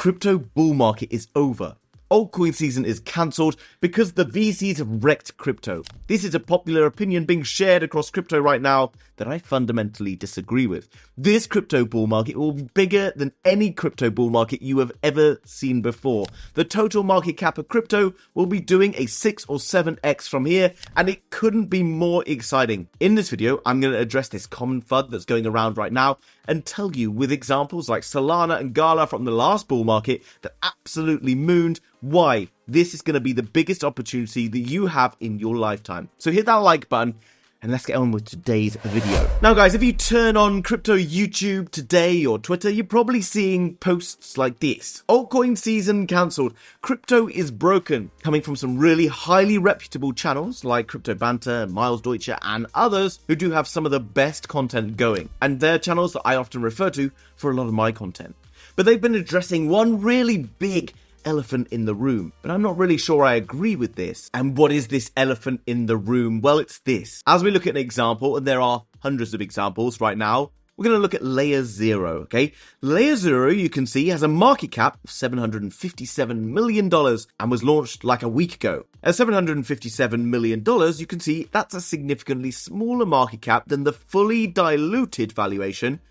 crypto bull market is over. Altcoin season is cancelled because the VCs have wrecked crypto. This is a popular opinion being shared across crypto right now that I fundamentally disagree with. This crypto bull market will be bigger than any crypto bull market you have ever seen before. The total market cap of crypto will be doing a 6 or 7x from here, and it couldn't be more exciting. In this video, I'm going to address this common FUD that's going around right now and tell you with examples like Solana and Gala from the last bull market that absolutely mooned why this is going to be the biggest opportunity that you have in your lifetime. So hit that like button and let's get on with today's video. Now guys, if you turn on crypto YouTube today or Twitter, you're probably seeing posts like this. Altcoin season cancelled. Crypto is broken. Coming from some really highly reputable channels like Crypto Banter, Miles Deutscher and others who do have some of the best content going. And they're channels that I often refer to for a lot of my content. But they've been addressing one really big elephant in the room, but I'm not really sure I agree with this. And what is this elephant in the room? Well, it's this. As we look at an example, and there are hundreds of examples right now, we're going to look at Layer 0, okay? Layer 0, you can see, has a market cap of $757 million and was launched like a week ago. At $757 million, you can see that's a significantly smaller market cap than the fully diluted valuation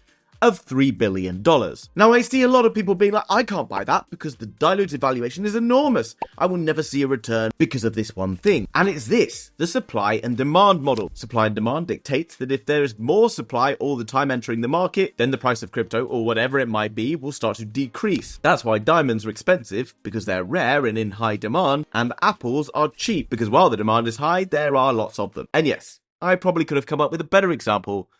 of $3 billion. Now, I see a lot of people being like, I can't buy that because the diluted valuation is enormous. I will never see a return because of this one thing. And it's this, the supply and demand model. Supply and demand dictates that if there is more supply all the time entering the market, then the price of crypto or whatever it might be will start to decrease. That's why diamonds are expensive because they're rare and in high demand, and apples are cheap because while the demand is high, there are lots of them. And yes, I probably could have come up with a better example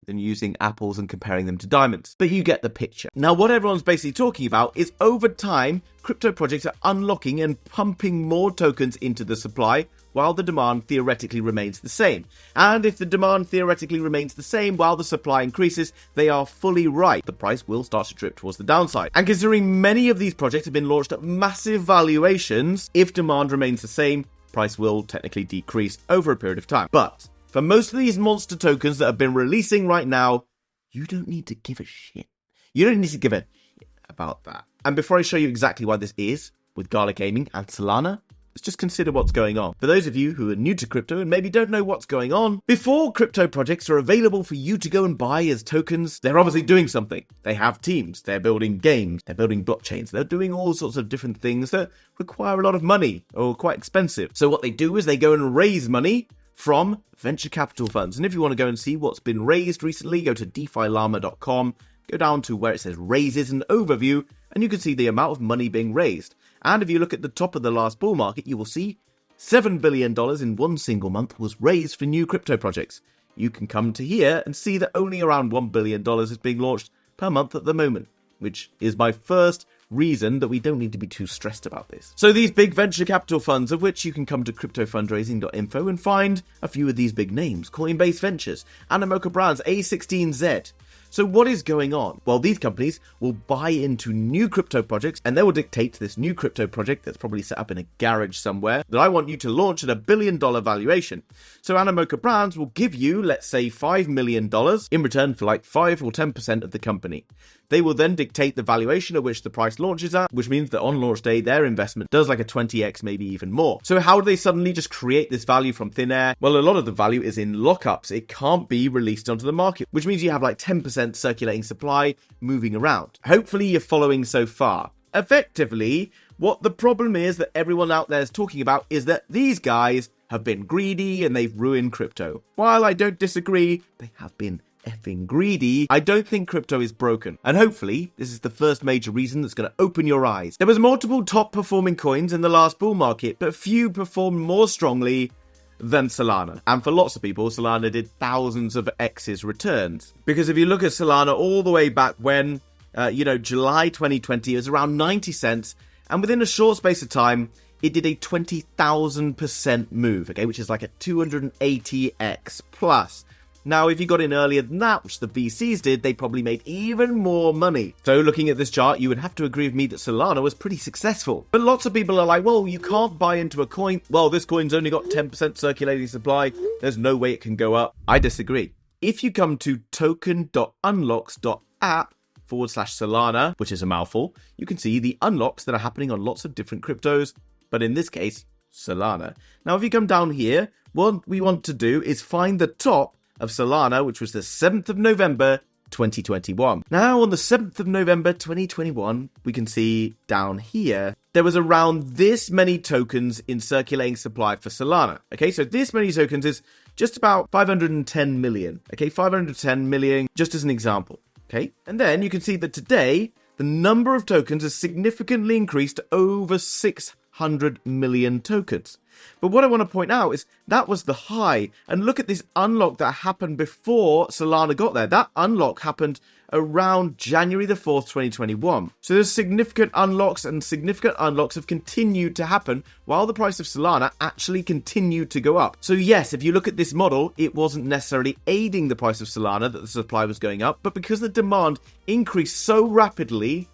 than using apples and comparing them to diamonds. But you get the picture. Now, what everyone's basically talking about is over time, crypto projects are unlocking and pumping more tokens into the supply while the demand theoretically remains the same. And if the demand theoretically remains the same while the supply increases, they are fully right. The price will start to drip towards the downside. And considering many of these projects have been launched at massive valuations, if demand remains the same, price will technically decrease over a period of time. But for most of these monster tokens that have been releasing right now, you don't need to give a shit. You don't need to give a shit about that. And before I show you exactly why this is with Gala Gaming and Solana, let's just consider what's going on. For those of you who are new to crypto and maybe don't know what's going on, before crypto projects are available for you to go and buy as tokens, they're obviously doing something. They have teams, they're building games, they're building blockchains, they're doing all sorts of different things that require a lot of money or are quite expensive. So what they do is they go and raise money from venture capital funds. And if you want to go and see what's been raised recently, go to defilama.com, go down to where it says raises and overview, and you can see the amount of money being raised. And if you look at the top of the last bull market, you will see $7 billion in one single month was raised for new crypto projects. You can come to here and see that only around $1 billion is being launched per month at the moment, which is my first reason that we don't need to be too stressed about this. So these big venture capital funds, of which you can come to cryptofundraising.info and find a few of these big names: Coinbase Ventures, Animoca Brands, A16Z. So what is going on? Well, these companies will buy into new crypto projects and they will dictate this new crypto project that's probably set up in a garage somewhere that I want you to launch at $1 billion valuation. So Animoca Brands will give you, let's say, $5 million in return for like 5 or 10% of the company. They will then dictate the valuation at which the price launches at, which means that on launch day, their investment does like a 20x, maybe even more. So how do they suddenly just create this value from thin air? Well, a lot of the value is in lockups. It can't be released onto the market, which means you have like 10% circulating supply moving around. Hopefully you're following so far. Effectively, what the problem is that everyone out there is talking about is that these guys have been greedy and they've ruined crypto. While I don't disagree, they have been effing greedy. I don't think crypto is broken. And hopefully, this is the first major reason that's going to open your eyes. There was multiple top performing coins in the last bull market, but few performed more strongly than Solana. And for lots of people, Solana did thousands of X's returns. Because if you look at Solana all the way back when, July 2020, it was around 90 cents. And within a short space of time, it did a 20,000% move, okay, which is like a 280x plus. Now, if you got in earlier than that, which the VCs did, they probably made even more money. So looking at this chart, you would have to agree with me that Solana was pretty successful. But lots of people are like, well, you can't buy into a coin. Well, this coin's only got 10% circulating supply. There's no way it can go up. I disagree. If you come to token.unlocks.app, Solana, which is a mouthful, you can see the unlocks that are happening on lots of different cryptos, but in this case, Solana. Now, if you come down here, what we want to do is find the top of Solana, which was the 7th of November, 2021. Now, on the 7th of November 2021, we can see down here, there was around this many tokens in circulating supply for Solana. Okay, so this many tokens is just about 510 million. Okay, 510 million, just as an example. Okay, and then you can see that today, the number of tokens has significantly increased to over 600 million tokens. But what I want to point out is that was the high. And look at this unlock that happened before Solana got there. That unlock happened around January the 4th, 2021. So there's significant unlocks, and significant unlocks have continued to happen while the price of Solana actually continued to go up. So yes, if you look at this model, it wasn't necessarily aiding the price of Solana that the supply was going up, but because the demand increased so rapidly,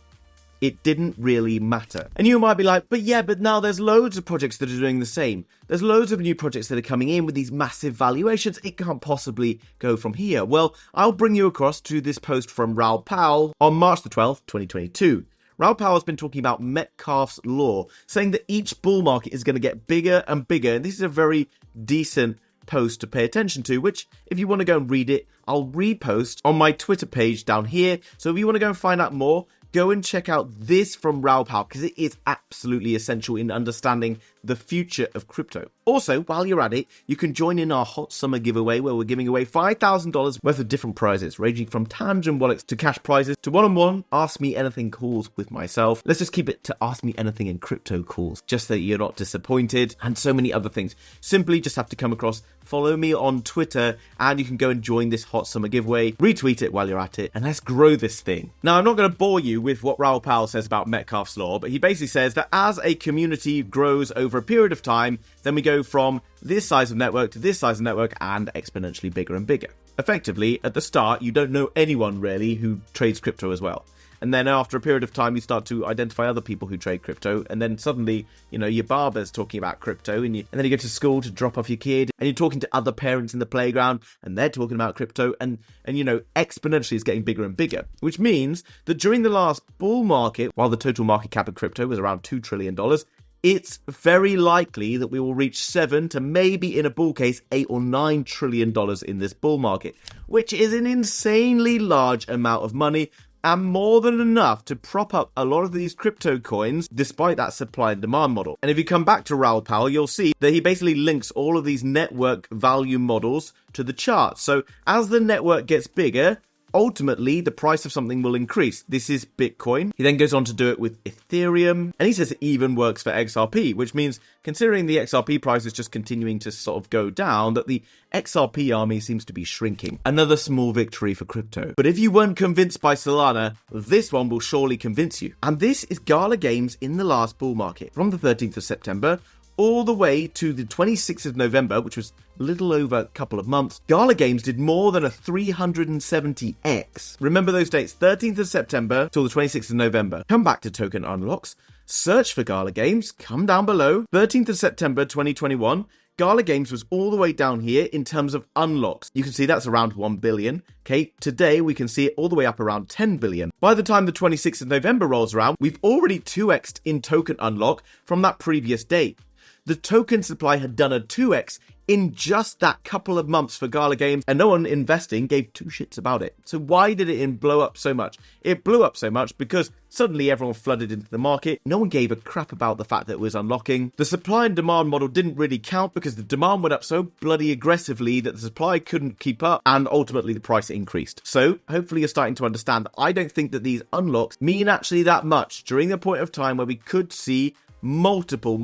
it didn't really matter. And you might be like, but now there's loads of projects that are doing the same. There's loads of new projects that are coming in with these massive valuations. It can't possibly go from here. Well, I'll bring you across to this post from Raoul Pal on March the 12th, 2022. Raoul Pal has been talking about Metcalfe's law, saying that each bull market is going to get bigger and bigger. And this is a very decent post to pay attention to, which if you want to go and read it, I'll repost on my Twitter page down here. So if you want to go and find out more, go and check out this from Raoul Pal, because it is absolutely essential in understanding the future of crypto. Also, while you're at it, you can join in our hot summer giveaway where we're giving away $5,000 worth of different prizes, ranging from Tangent wallets to cash prizes to one-on-one Ask Me Anything calls with myself. Let's just keep it to Ask Me Anything in crypto calls, just so you're not disappointed, and so many other things. Simply just have to come across, follow me on Twitter, and you can go and join this hot summer giveaway, retweet it while you're at it, and let's grow this thing. Now, I'm not going to bore you with what Raoul Pal says about Metcalfe's law, but he basically says that as a community grows over a period of time, then we go from this size of network to this size of network and exponentially bigger and bigger. Effectively, at the start, you don't know anyone really who trades crypto as well. And then after a period of time, you start to identify other people who trade crypto. And then suddenly, your barber's talking about crypto. And then you go to school to drop off your kid. And you're talking to other parents in the playground. And they're talking about crypto. And exponentially it's getting bigger and bigger. Which means that during the last bull market, while the total market cap of crypto was around $2 trillion, it's very likely that we will reach 7 to maybe, in a bull case, $8 or $9 trillion in this bull market. Which is an insanely large amount of money, and more than enough to prop up a lot of these crypto coins despite that supply and demand model. And if you come back to Raoul Pal, you'll see that he basically links all of these network value models to the chart. So as the network gets bigger, ultimately the price of something will increase. This is Bitcoin. He then goes on to do it with Ethereum, and he says it even works for XRP, which means considering the XRP price is just continuing to sort of go down, that the XRP army seems to be shrinking. Another small victory for crypto. But if you weren't convinced by Solana, this one will surely convince you. And this is Gala Games in the last bull market from the 13th of September all the way to the 26th of November, which was a little over a couple of months. Gala Games did more than a 370x. Remember those dates, 13th of September till the 26th of November. Come back to token unlocks, search for Gala Games, come down below, 13th of September 2021, Gala Games was all the way down here in terms of unlocks. You can see that's around 1 billion. Okay, today we can see it all the way up around 10 billion. By the time the 26th of November rolls around, we've already 2x'd in token unlock from that previous date. The token supply had done a 2x in just that couple of months for Gala Games, and no one investing gave two shits about it. So why did it blow up so much? It blew up so much because suddenly everyone flooded into the market. No one gave a crap about the fact that it was unlocking. The supply and demand model didn't really count because the demand went up so bloody aggressively that the supply couldn't keep up, and ultimately the price increased. So hopefully you're starting to understand that I don't think that these unlocks mean actually that much during the point of time where we could see multiple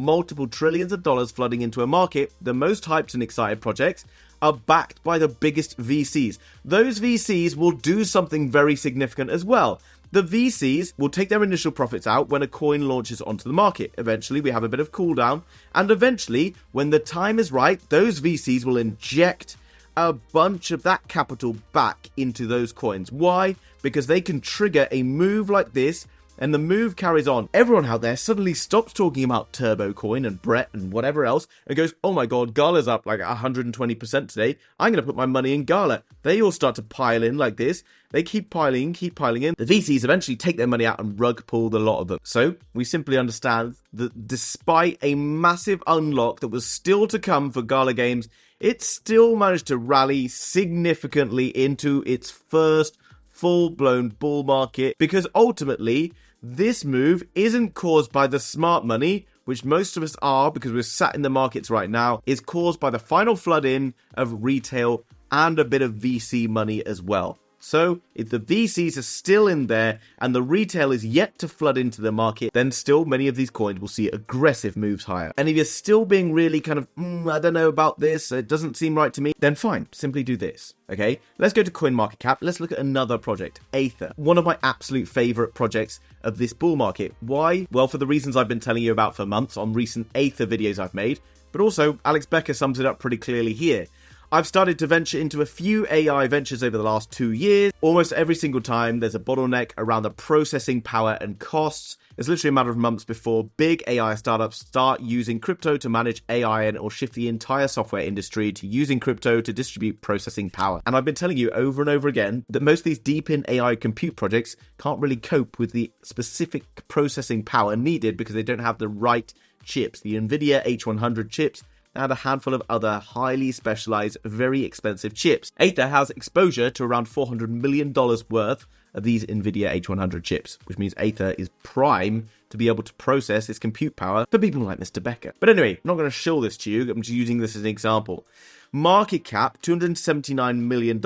trillions of dollars flooding into a market. The most hyped and excited projects are backed by the biggest VCs. Those VCs will do something very significant as well. The VCs will take their initial profits out when a coin launches onto the market. Eventually, we have a bit of cooldown, and eventually, when the time is right, those VCs will inject a bunch of that capital back into those coins. Why? Because they can trigger a move like this and the move carries on. Everyone out there suddenly stops talking about Turbo Coin and Brett and whatever else and goes, oh my god, Gala's up like 120% today. I'm going to put my money in Gala. They all start to pile in like this. They keep piling in. The VCs eventually take their money out and rug pull the lot of them. So we simply understand that despite a massive unlock that was still to come for Gala Games, it still managed to rally significantly into its first full-blown bull market, because ultimately this move isn't caused by the smart money, which most of us are because we're sat in the markets right now. It's caused by the final flood in of retail and a bit of VC money as well. So if the VCs are still in there and the retail is yet to flood into the market, then still many of these coins will see aggressive moves higher. And if you're still being really kind of, I don't know about this, it doesn't seem right to me, then fine, simply do this. Okay, let's go to CoinMarketCap. Let's look at another project, Aethir, one of my absolute favorite projects of this bull market. Why? Well, for the reasons I've been telling you about for months on recent Aethir videos I've made, but also Alex Becker sums it up pretty clearly here. I've started to venture into a few AI ventures over the last 2 years. Almost every single time there's a bottleneck around the processing power and costs. It's literally a matter of months before big AI startups start using crypto to manage AI and or shift the entire software industry to using crypto to distribute processing power. And I've been telling you over and over again that most of these deep in AI compute projects can't really cope with the specific processing power needed because they don't have the right chips, the NVIDIA H100 chips, and a handful of other highly specialized, very expensive chips. Aethir has exposure to around $400 million worth of these NVIDIA H100 chips, which means Aethir is prime to be able to process its compute power for people like Mr. Becker. But anyway, I'm not going to show this to you, I'm just using this as an example. Market cap, $279 million,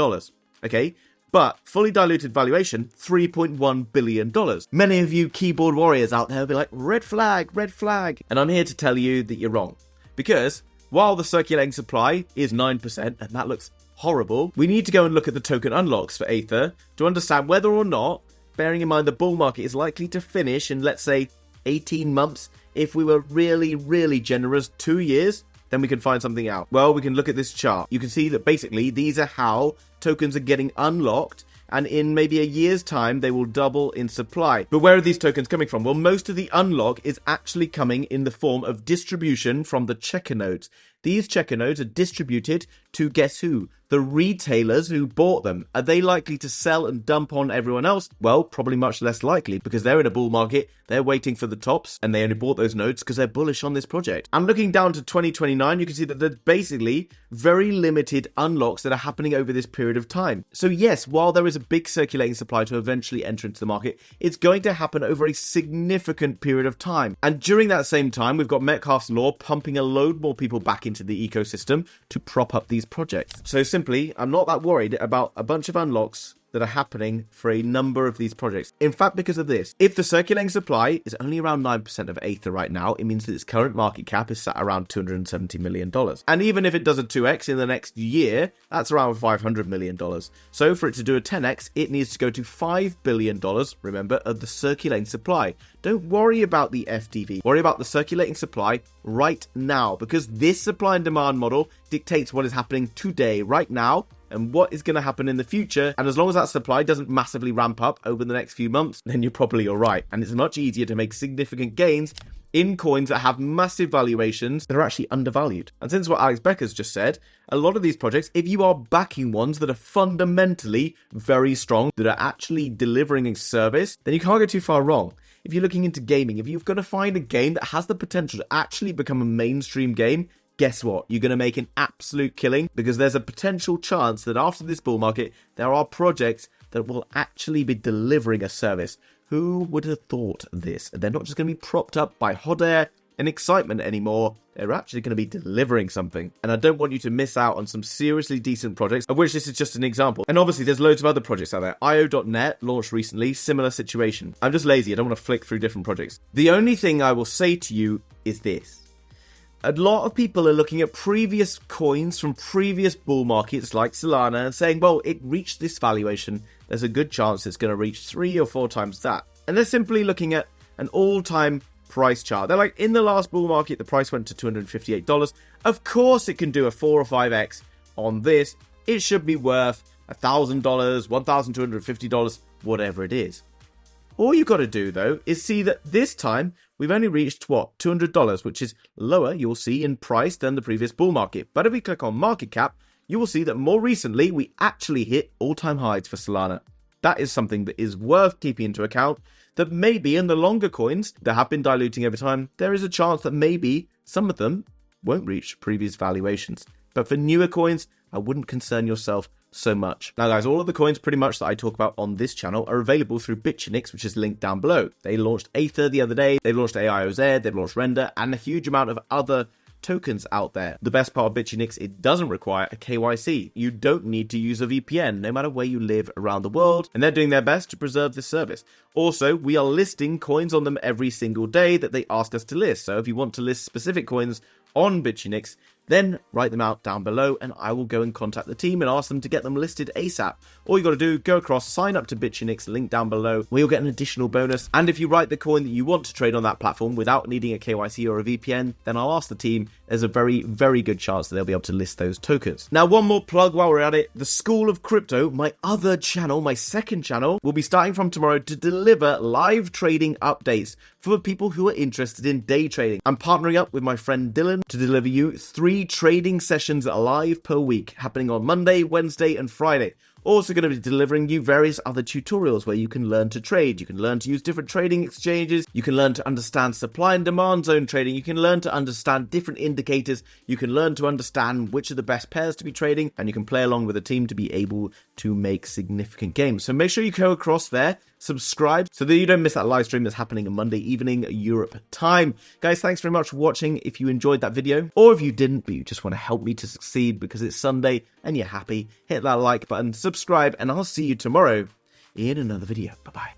okay? But fully diluted valuation, $3.1 billion. Many of you keyboard warriors out there will be like, red flag, red flag. And I'm here to tell you that you're wrong. Because while the circulating supply is 9%, and that looks horrible, we need to go and look at the token unlocks for Aethir to understand whether or not, bearing in mind the bull market is likely to finish in, let's say, 18 months. If we were really, really generous, 2 years, then we can find something out. Well, we can look at this chart. You can see that basically these are how tokens are getting unlocked, and in maybe a year's time, they will double in supply. But where are these tokens coming from? Well, most of the unlock is actually coming in the form of distribution from the checker nodes. These checker nodes are distributed to guess who? The retailers who bought them. Are they likely to sell and dump on everyone else? Well, probably much less likely because they're in a bull market, they're waiting for the tops, and they only bought those nodes because they're bullish on this project. And looking down to 2029, you can see that there's basically very limited unlocks that are happening over this period of time. So yes, while there is a big circulating supply to eventually enter into the market, it's going to happen over a significant period of time. And during that same time, we've got Metcalfe's law pumping a load more people back into the ecosystem to prop up these projects. So simply, I'm not that worried about a bunch of unlocks that are happening for a number of these projects. In fact, because of this, if the circulating supply is only around 9% of Aethir right now, it means that its current market cap is sat around $270 million. And even if it does a 2x in the next year, that's around $500 million. So for it to do a 10x, it needs to go to $5 billion, remember, of the circulating supply. Don't worry about the FDV. Worry about the circulating supply right now, because this supply and demand model dictates what is happening today, right now, and what is going to happen in the future. And as long as that supply doesn't massively ramp up over the next few months, then you're probably all right. And it's much easier to make significant gains in coins that have massive valuations that are actually undervalued. And since what Alex Becker's just said, a lot of these projects, if you are backing ones that are fundamentally very strong, that are actually delivering a service, then you can't go too far wrong. If you're looking into gaming, if you've got to find a game that has the potential to actually become a mainstream game, guess what? You're going to make an absolute killing, because there's a potential chance that after this bull market, there are projects that will actually be delivering a service. Who would have thought this? They're not just going to be propped up by hot air and excitement anymore. They're actually going to be delivering something. And I don't want you to miss out on some seriously decent projects, of which this is just an example. And obviously there's loads of other projects out there. IO.net launched recently, similar situation. I'm just lazy. I don't want to flick through different projects. The only thing I will say to you is this. A lot of people are looking at previous coins from previous bull markets like Solana and saying, well, it reached this valuation. There's a good chance it's going to reach 3 or 4 times that. And they're simply looking at an all-time price chart. They're like, in the last bull market, the price went to $258. Of course it can do a 4 or 5x on this. It should be worth $1,000, $1,250, whatever it is. All you got to do though is see that this time we've only reached what, $200, which is lower, you'll see, in price than the previous bull market. But if we click on market cap, you will see that more recently we actually hit all-time highs for Solana. That is something that is worth keeping into account, that maybe in the longer coins that have been diluting over time, there is a chance that maybe some of them won't reach previous valuations. But for newer coins, I wouldn't concern yourself so much. Now guys, all of the coins pretty much that I talk about on this channel are available through Bitunix, which is linked down below. They launched Aethir the other day, they launched AIOZ, they've launched Render, and a huge amount of other tokens out there. The best part of Bitunix, it doesn't require a KYC. You don't need to use a VPN, no matter where you live around the world, and they're doing their best to preserve this service. Also, we are listing coins on them every single day that they ask us to list. So if you want to list specific coins on Bitunix, then write them out down below and I will go and contact the team and ask them to get them listed ASAP. All you got to do, go across, sign up to Bitunix, link down below, where you'll get an additional bonus. And if you write the coin that you want to trade on that platform without needing a KYC or a VPN, then I'll ask the team. There's a very, very good chance that they'll be able to list those tokens. Now, one more plug while we're at it. The School of Crypto, my other channel, my second channel, will be starting from tomorrow to deliver live trading updates for people who are interested in day trading. I'm partnering up with my friend Dylan to deliver you 3 trading sessions live per week, happening on Monday, Wednesday, and Friday. Also going to be delivering you various other tutorials where you can learn to trade. You can learn to use different trading exchanges. You can learn to understand supply and demand zone trading. You can learn to understand different indicators. You can learn to understand which are the best pairs to be trading. And you can play along with a team to be able to make significant gains. So make sure you go across there, subscribe, so that you don't miss that live stream that's happening on Monday evening, Europe time. Guys, thanks very much for watching. If you enjoyed that video, or if you didn't, but you just want to help me to succeed because it's Sunday and you're happy, hit that like button, subscribe, and I'll see you tomorrow in another video. Bye-bye.